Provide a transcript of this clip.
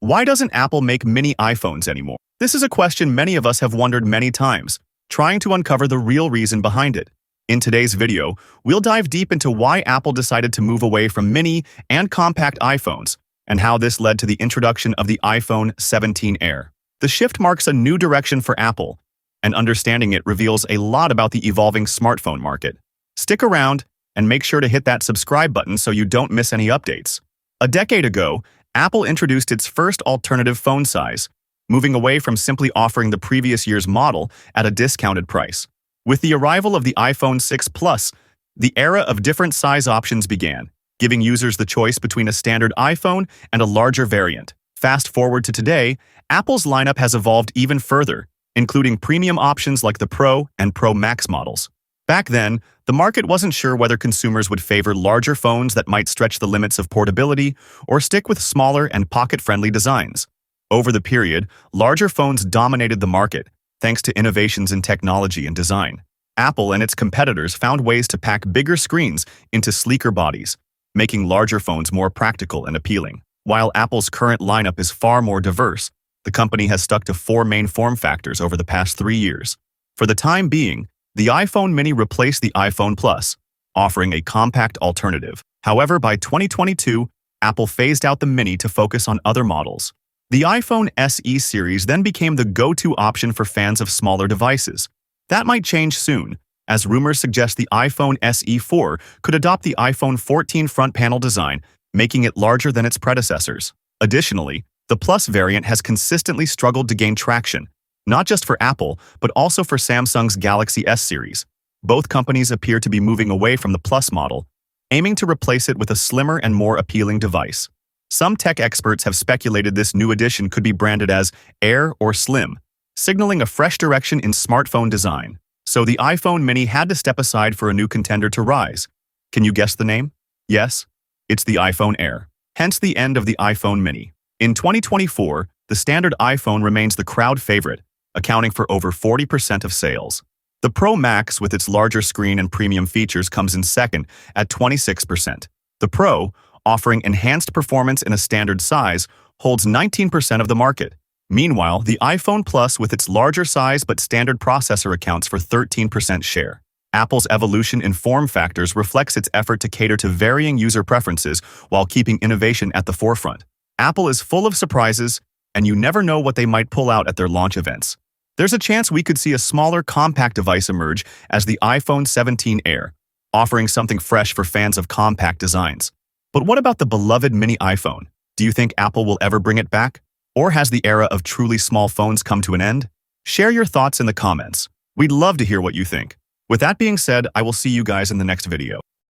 Why doesn't Apple make mini iPhones anymore? This is a question many of us have wondered many times, trying to uncover the real reason behind it. In today's video, we'll dive deep into why Apple decided to move away from mini and compact iPhones, and how this led to the introduction of the iPhone 17 Air. The shift marks a new direction for Apple, and understanding it reveals a lot about the evolving smartphone market. Stick around and make sure to hit that subscribe button so you don't miss any updates. A decade ago, Apple introduced its first alternative phone size, moving away from simply offering the previous year's model at a discounted price. With the arrival of the iPhone 6 Plus, the era of different size options began, giving users the choice between a standard iPhone and a larger variant. Fast forward to today, Apple's lineup has evolved even further, including premium options like the Pro and Pro Max models. Back then, the market wasn't sure whether consumers would favor larger phones that might stretch the limits of portability or stick with smaller and pocket-friendly designs. Over the period, larger phones dominated the market, thanks to innovations in technology and design. Apple and its competitors found ways to pack bigger screens into sleeker bodies, making larger phones more practical and appealing. While Apple's current lineup is far more diverse, the company has stuck to four main form factors over the past 3 years. For the time being, the iPhone mini replaced the iPhone Plus, offering a compact alternative. However, by 2022, Apple phased out the mini to focus on other models. The iPhone SE series then became the go-to option for fans of smaller devices. That might change soon, as rumors suggest the iPhone SE 4 could adopt the iPhone 14 front panel design, making it larger than its predecessors. Additionally, the Plus variant has consistently struggled to gain traction, not just for Apple, but also for Samsung's Galaxy S series. Both companies appear to be moving away from the Plus model, aiming to replace it with a slimmer and more appealing device. Some tech experts have speculated this new edition could be branded as Air or Slim, signaling a fresh direction in smartphone design. So the iPhone mini had to step aside for a new contender to rise. Can you guess the name? Yes, it's the iPhone Air. Hence the end of the iPhone mini. In 2024, the standard iPhone remains the crowd favorite, accounting for over 40% of sales. The Pro Max, with its larger screen and premium features, comes in second at 26%. The Pro, offering enhanced performance in a standard size, holds 19% of the market. Meanwhile, the iPhone Plus, with its larger size but standard processor, accounts for 13% share. Apple's evolution in form factors reflects its effort to cater to varying user preferences while keeping innovation at the forefront. Apple is full of surprises, and you never know what they might pull out at their launch events. There's a chance we could see a smaller, compact device emerge as the iPhone 17 Air, offering something fresh for fans of compact designs. But what about the beloved mini iPhone? Do you think Apple will ever bring it back? Or has the era of truly small phones come to an end? Share your thoughts in the comments. We'd love to hear what you think. With that being said, I will see you guys in the next video.